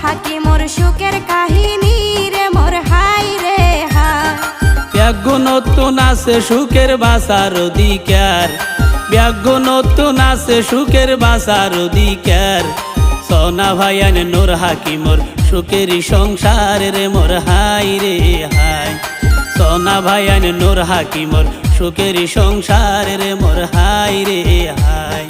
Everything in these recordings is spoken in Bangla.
হাকিমর সুখের কাহিনী রে মোর হাই রে হাই। ব্যাগ্য নতুন আছে সুখের বাসার অধিকার, ব্যাগ্য নতুন আছে সুখের বাসার অধিকার। সোনা ভাইয়ান নূর হাকিমর সুখেরই সংসার রে মোর হাই রে হাই। সোনা ভাইয়ান নূর হাকিমর সুখেরই সংসার রে মোর হাই রে হাই।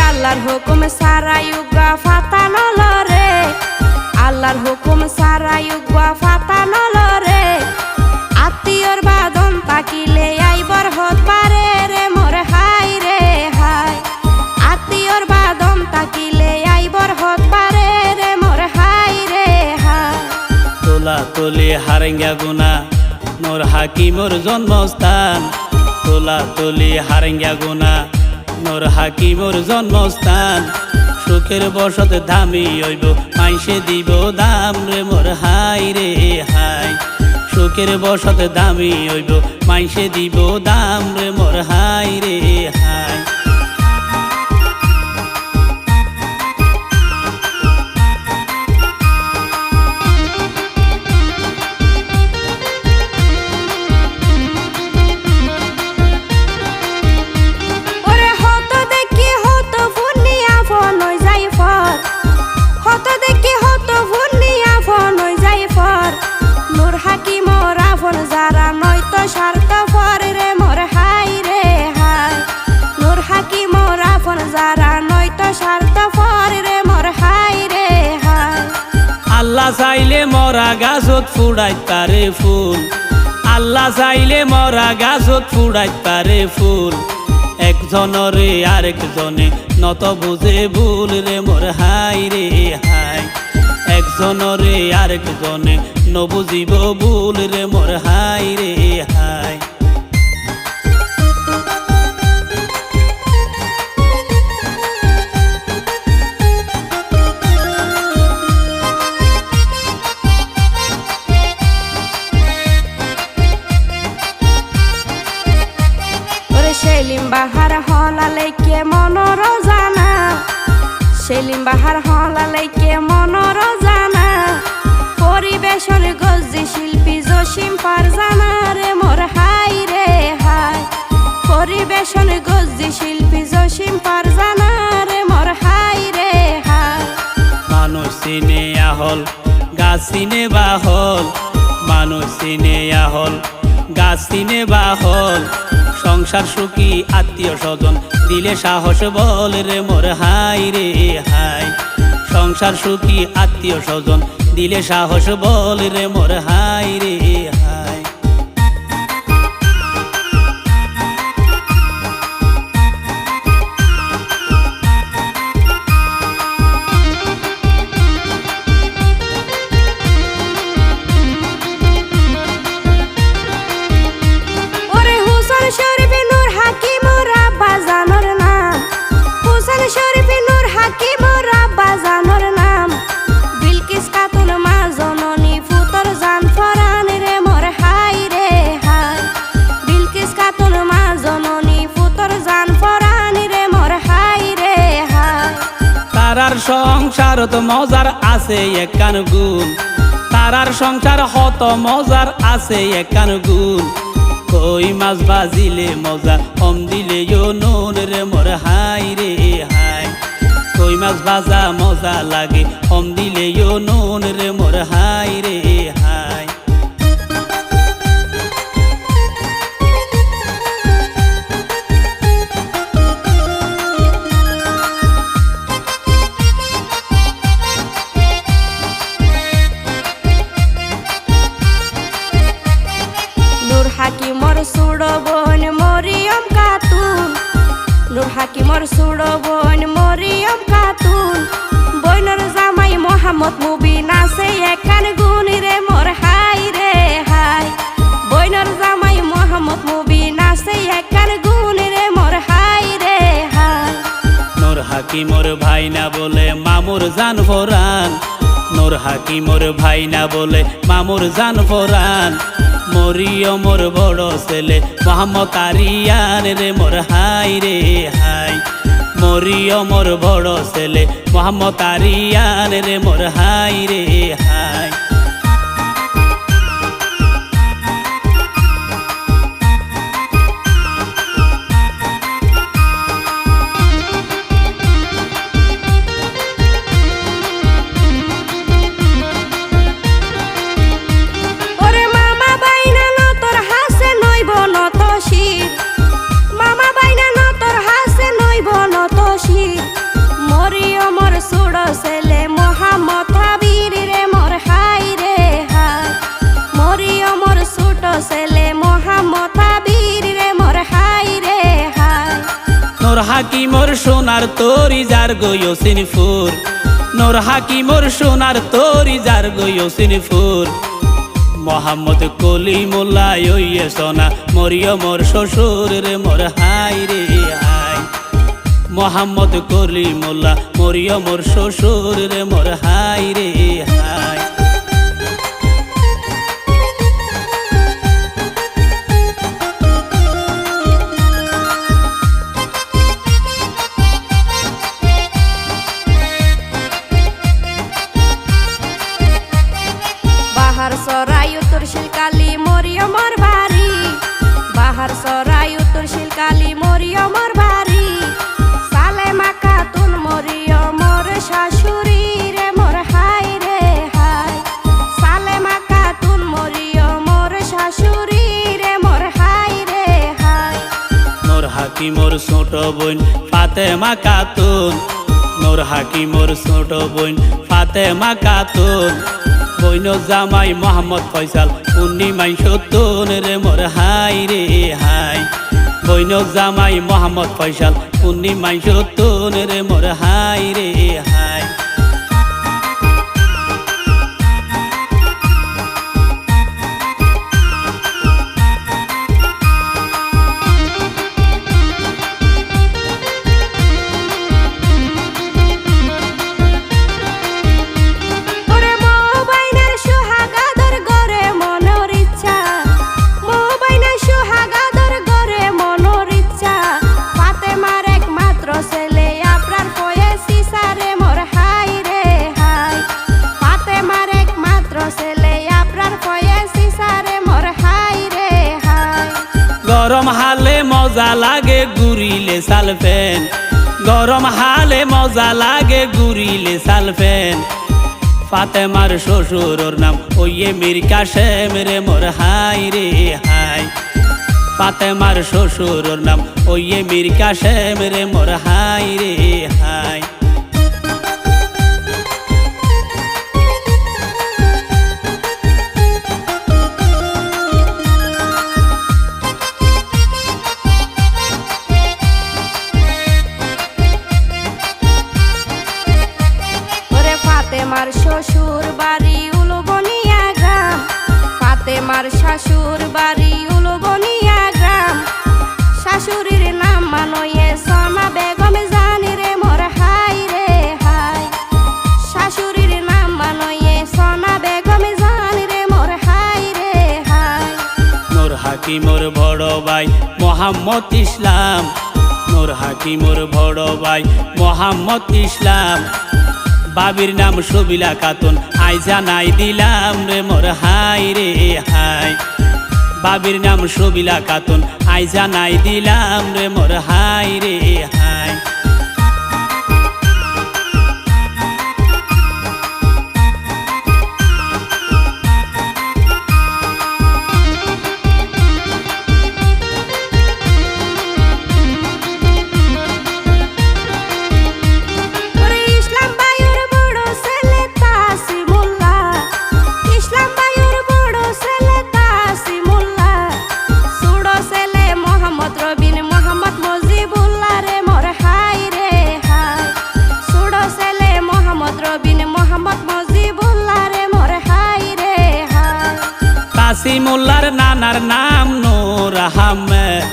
আল্লাহর হুকুম সারা ইউগা ফাতানল রে, আল্লাহর হুকুম সারা ইউগা ফাতানল রে। আত্মীয়র বাদন তাকিলে আইবর হত পারে রে মোর হাই রে হাই। আত্মীয়র বাদন তাকিলে আইবর হত পারে রে মোর হাই রে হাই। তোলা তোলে হারেঙ্গা গুনা নূর হাকিমর জন্মস্থান, তোলা তোলে হারেঙ্গা গুনা নূর হাকিমর জন্মস্থান। সুখের বসত দামি হইব মাইসে দিব দাম রে মোর হাই রে হাই। সুখের বসত দামি হইব মাইসে দিব দাম রে মোর হাই রে হাই। যারা নয়তো স্বার্থ পরে রে মোর হাই রে হাই। নূর হাকিমর আপন যারা নয়তো স্বার্থ পরে রে মোর হাই রে হাই। আল্লাহ চাইলে মরা গাছত ফুড়াই তারে ফুল, আল্লাহ চাইলে মরা গাছত ফুড়াই তারে ফুল। একজনরে আরেকজনে নত বুঝে ভুল রে মোর হাই রে হাই। একজনরে আরেকজনে নবুঝিব ভুল রে মোর হাই রে হাই। সেলিম বাহার হলালেকে মনর জানা, সেলিম বাহার হলালেকে মনর জানা। পরিবেশন গজি শিল্পী জসিম ফারজানা রে মোর হাই রে হাই। পরিবেশন গজি শিল্পী জসিম ফারজানা রে মোর হাই রে হাই। মানুষ চিনে আহল গাছ চিনে বাহল, মানুষ চিনে আহল গাছ চিনে বাহল। সংসার সুখী আত্মীয় স্বজন দিলে সাহস বল রে মোর হাই রে হাই। সংসার সুখী আত্মীয় স্বজন দিলে সাহস বল রে মোর হাই রে হাই। তারার সংসারত মজার আছে একান গুণ, তারার সংসার হত মজার আছে একান গুণ। কই মাছ বাজিলে মজা কম দিলে নুন রে মোর হাই রে হাই। কই মাছ ভাজা মজা লাগে কম দিলে নুন রে মোর হাই রে হাই। হাকিমর সুড় বোন মরিয়ম খাতুন, নূর হাকিমর সুড় বোন মরিয়ম খাতুন। বইনর জামাই মোহাম্মদ মুবিন আছে একান গুণ রে হাকিমর ভাই না বলে মামুর জান ফোরান, নূর হাকিমর ভাই না বলে মামুর জান ফোরান। মরিয়মর বড় ছেলে মোহাম্মদ আরিয়ান রে মোর হাই রে হাই, মরিয়মর বড় ছেলে মোহাম্মদ আরিয়ান রে মোর হাই রে হাই। মরিয়মর সুড় ছেলে মোহাম্মদ হাবির রে মোর হাই রে হাই, মরিয়মর সুট ছেলে মোহাম্মদ হাবির রে মোর হাই রে হাই। নূর হাকিমর সোনার তরি যার গয়ো সিনফুর, নূর হাকিমর সোনার তরি যার গয়ো সিনফুর। মোহাম্মদ কলিমুল্লাহ ওইয়ে সোনা মরিয়মর শ্বশুর রে মোর হাই রে হাই, মোহাম্মদ কলিমুল্লাহ মরিয়মর শ্বশুর রে মোর হাই রে হাই। বাহার সরাই উত্তর শিলকালি মরিয়মর বাড়ি, বাহার সরাই উত্তর শিলকালি মরিয়মর বাড়ি। সালেমা খাতুন মরিয়মর শাশুড়ি রে মোর হাই রে হাই, সালেমা খাতুন মরিয়মর শাশুড়ি রে মোর হাই রে হাই। নূর হাকিমর ছোট বোন ফাতেমা খাতুন, নূর হাকিমর ছোট বোন ফাতেমা খাতুন। বইন জামাই মোহাম্মদ ফয়সাল পূর্ণিমাই সত্তন রে মোর হাই রে হাই, বইন জামাই মোহাম্মদ ফয়সাল পূর্ণিমাই সত্তন রে মোর হাই রে হাই। গরম হালে মজা লাগে ঘুরিলে সালফেন, গরম হালে মজা লাগে ঘুরিলে সালফেন। ফাতেমার শ্বশুরর নাম ওইয়ে মীর কাশেম রে মোর হাই রে হাই, ফাতেমার শ্বশুরর নাম ওইয়ে মীর কাশেম রে মোর হাই রে হাই। ফাতেমার শ্বশুর বাড়ি উলুবনিয়া গ্রাম, ফাতেমার শাশুর বাড়ি উলুবনিয়া গ্রাম। শাশুড়ির নাম মানয়ে সোনা বেগম জানি রে মোর হাই রে হাই, শাশুড়ির নাম মানয়ে সোনা বেগম জানি রে মোর হাই রে হাই। নূর হাকিমর বড় ভাই মোহাম্মদ ইসলাম, নূর হাকিমর বড় ভাই মোহাম্মদ ইসলাম। বাবির নাম সবিলা খাতুন আইজা নাই দিলাম রে মোর হাই রে হাই, বাবির নাম সবিলা খাতুন আইজা নাই দিলাম রে মোর হাই রে হাই। তাসিমুল্লার নানার নাম নূর আহমেদ,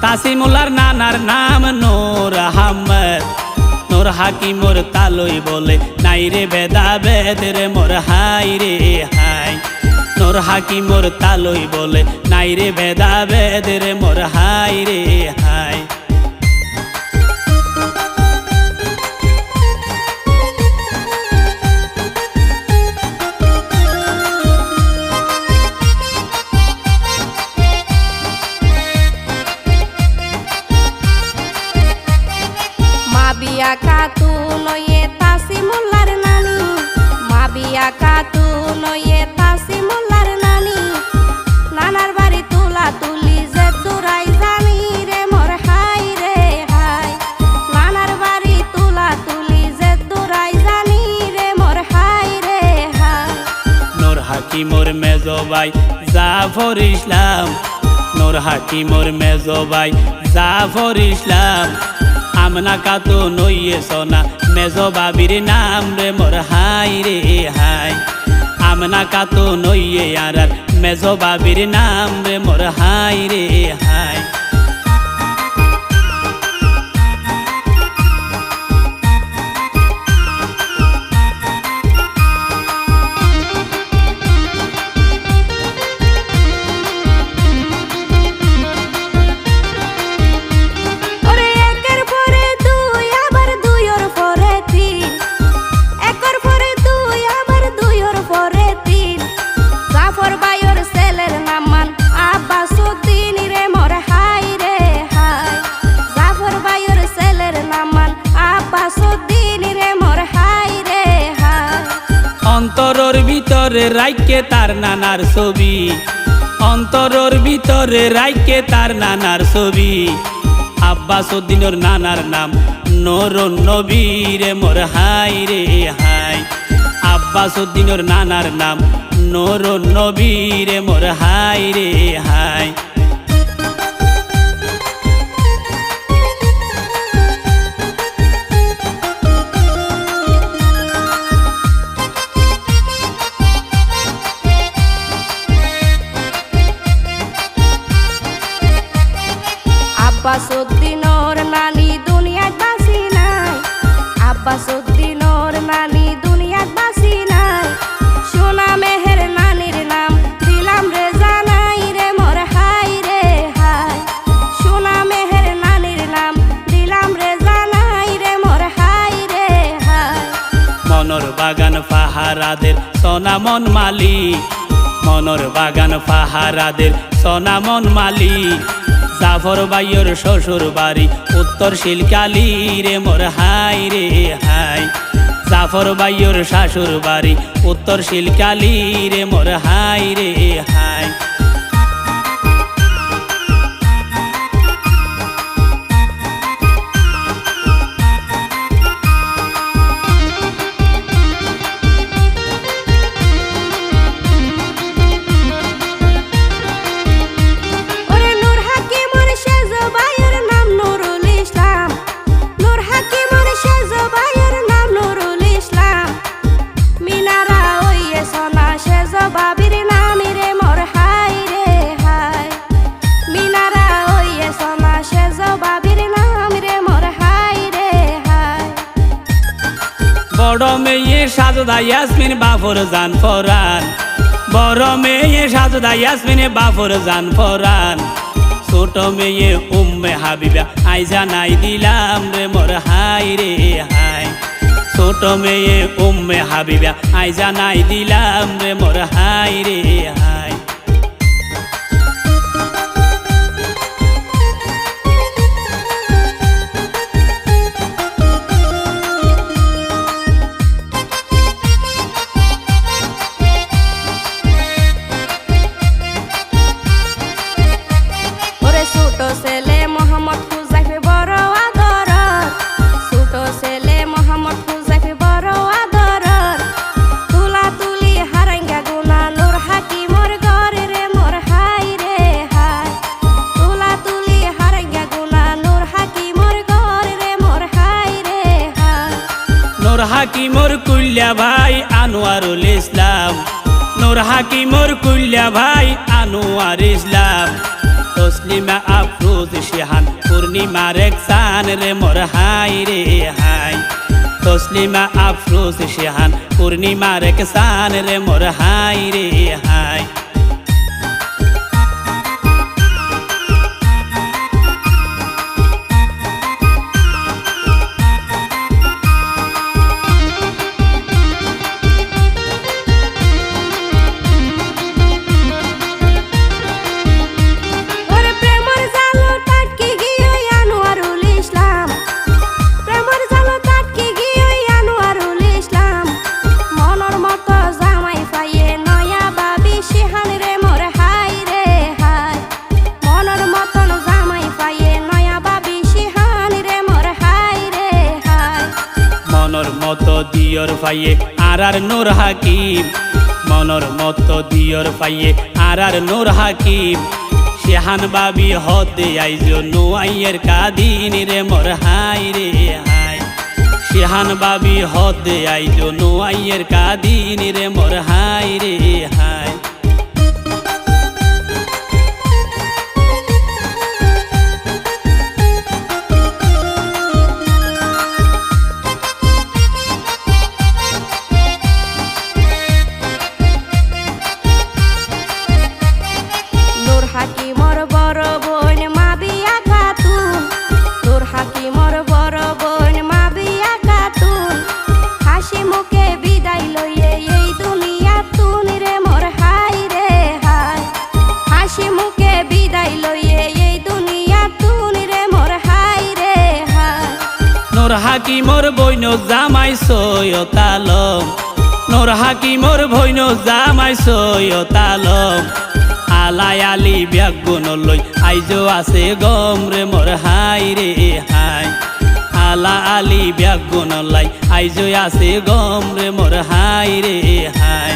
তাসিমুল্লার নানার নাম নূর আহমেদ। নূর হাকিমর তালই বলে নাই রে বেদা বেদ রে মোর হাই রে হাই নূর হাকিমর তালই বলে নাই রে বেদা বেদ রে মোর হাই রে হাই মাবিয়া কাতু নয়ে তাসি মোল্লার নানি মাবিয়া কাতু নয়ে তাসি মোল্লার নানি নানার বাড়ি তুলা তুলি যে দূরাই জানি রে মোর হাই রে হাই নানার বাড়ি তুলা তুলি যে দূরাই জানি রে মোর হাই রে হাই নূর হাকিমর মেজো ভাই জাফর ইসলাম নূর হাকিমর মেজো ভাই জাফর ইসলাম আমনা কাতো নইয়ে সোনা মেজো বাবির নাম রে মোর হাই রে হাই আমনা কাতো নইয়ে আর মেজো বাবির নাম রে মোর হাই রে হাই অন্তরর ভিতরে রাইকে তার নানার ছবি অন্তরর ভিতরে রাইকে তার নানার ছবি আব্বাস উদ্দিনের নানার নাম নূরুন নবী রে মোর হাই রে হাই আব্বাস উদ্দিনের নানার নাম নূরুন নবী রে মোর হাই রে হাই আব্বাসউদ্দিনোর নানি দুনিয়াত বাসি নাই আব্বাসউদ্দিনোর নানি দুনিয়াত বাসি নাই সোনা মেহের নানির নাম দিলাম রে জানাই রে মোর হাই রে হাই সোনা মেহের নানির নাম দিলাম রে জানাই রে মোর হাই রে হাই মনোর বাগান পাহারাদের সোনামন মালি মনোর বাগান পাহারাদের সোনামন মালি জাফর ভাইয়ের শ্বশুর বাড়ি উত্তর শিলকালি রে মোর হাই রে হাই জাফর ভাইয়ের শাশুর বাড়ি উত্তর শিলকালি রে মোর হাই রে হাই বড় মেয়ে সাজদা ইয়াসমিন বাফর জান ফরান বড় মেয়ে সাজদা ইয়াসমিন বাফর জান ফরান ছোট মেয়ে উম্মে হাবিবা আইজা নাই দিলাম রে মোর হাই রে হাই ছোট মেয়ে উম্মে হাবিবা আইজা নাই দিলাম রে মোর হাই রে হাই নূর হাকিমর কুল্লা ভাই আনোয়ারুল ইসলাম নূর হাকিমর কুল্লা ভাই আনোয়ার ইসলাম তসলিমা আফরোজ শিহান পূর্ণিমার এক চান রে মোর হাই রে হাই তসলিমা আফরোজ শিহান পূর্ণিমার এক চান রে মোর হাই রে হাই দিয়র পাইয়ে আর নূর হাকিম মনর মতো দিয়র পাইয়ে আর নূর হাকিম শিহান বাবি হদে আইজ নুয়াইয়ের কাদিন রে মোর হাই রে হাই শিহান বাবি হদে আইজ নুয়াইয়ের কাদিন রে মোর হাই রে হাই হাকিমর বড় বোন মা বিয়া খাতুন তোর হাকিমর বড় বোন মা বিয়া খাতুন হাসি মুখে বিদায় লইয়ে এই দুনিয়া তুন রে মোর হাই রে হাই হাসি মুখে বিদায় লইয়ে এই দুনিয়া তুন রে মোর হাই রে হাই নূর হাকিমর বইন জামাই সৈয়তালম নূর হাকিমর বইন জামাই সৈয়তালম আলাই আলি ব্যাগুন লই আইজো আছে গম রে মোর হাই রে হাই আলা আলি ব্যাগুন লাই আইজো আছে গম রে মোর হাই রে হাই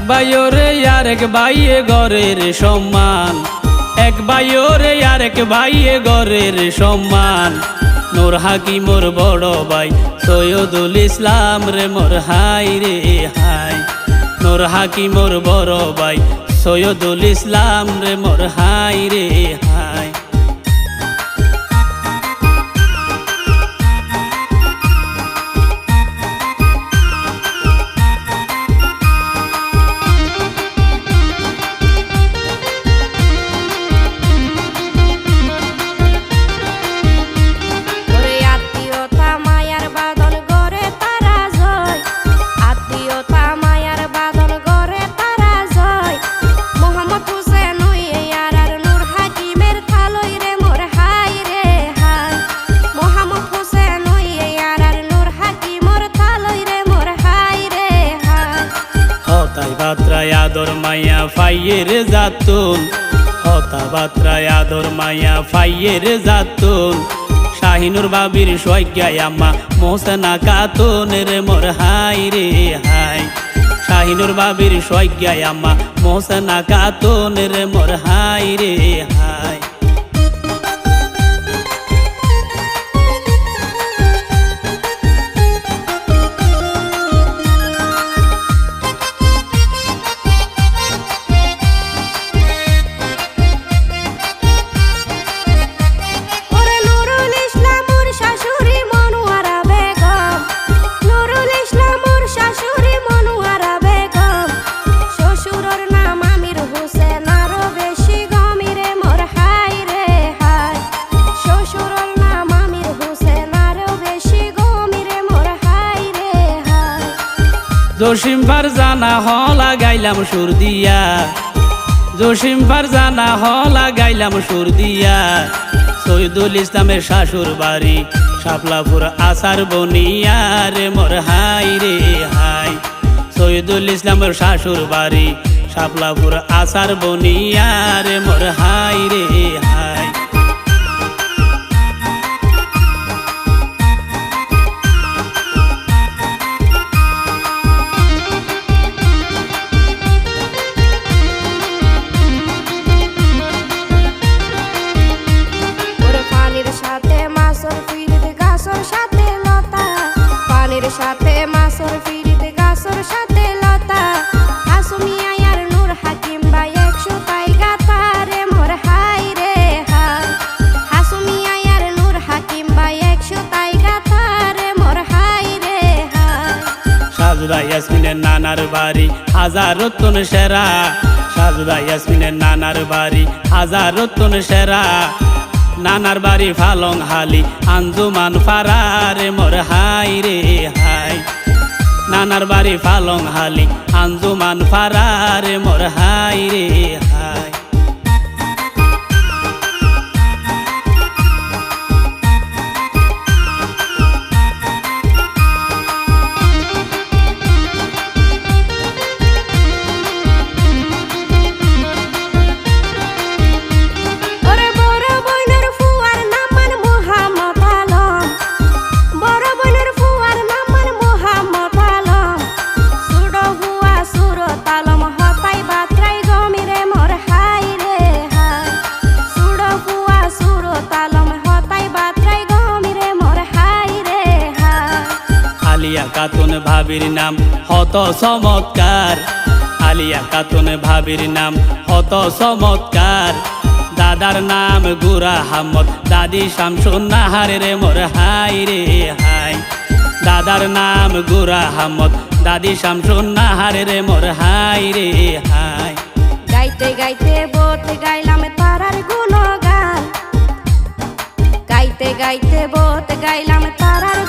ভাইরে আরেক ভাইয়ে ঘরের সম্মান এক ভাইরে আরেক ভাইয়ে ঘরের সম্মান নূর হাকিমর বড় ভাই সৈয়দুল ইসলাম রে মোর হাই রে হাই নূর হাকিমর বড় ভাই সৈয়দুল ইসলাম রে মোর হাই রে হাই বাত্রায় আদর মায়া ফাইয়ের জাতুন হতা বাত্রায় আদর মায়া ফাইয়ের জাতুন শাহিনুর বাবির সজ্ঞায় আম্মা মোহসেনা খাতুন রে মোর হাই রে হাই শাহিনুর বাবির সজ্ঞায় আম্মা মোহসেনা খাতুন রে মোর হাই রে হাই জসিম ফারজানা হলা গাইলাম সুর দিয়া জসিম ফারজানা হলা গাইলাম সুর দিয়া শহীদুল ইসলামের শাশুর বাড়ি শাপলাপুর আসার বনিয়া রে মোর হাই রে হাই শহীদুল ইসলামের শাশুর বাড়ি শাপলাপুর আসার বনিয়া রে মোর হাই রে হাই সাথে মাছর ফিরিতে গাছর সাথে লতা পানির সাথে মাছর ফিরিতে গাছর সাথে লতা হাসুমিয়া আর নূর হাকিম ভাই 100 তাই গাতা রে মোর হাই রে হাই হাসুমিয়া আর নূর হাকিম ভাই 100 তাই গাতা রে মোর হাই রে হাই সাজুদা ইয়াসমিনের নানার বাড়ি হাজার রতন সেরা সাজুদা ইয়াসমিনের নানার বাড়ি হাজার রতন সেরা নানার বাড়ি ফালং হালি আঞ্জুমান ফারারে মোর হাই রে হাই নানার বাড়ি ফালং হালি আঞ্জুমান ফারারে মোর হাই রে হাই আলিয়া খাতুন ভাবির নাম হত চমৎকার আলিয়া খাতুন ভাবির নাম হত চমৎকার দাদার নাম গুরা হামদ দাদি শামসুন নাহার রে মোর হাই রে হাই দাদার নাম গুরা হামদ দাদি শামসুন নাহার রে মোর হাই রে হাই গাইতে গাইতে বোত গাইলাম তারার গুণগান গাইতে গাইতে বোত গাইলাম তারার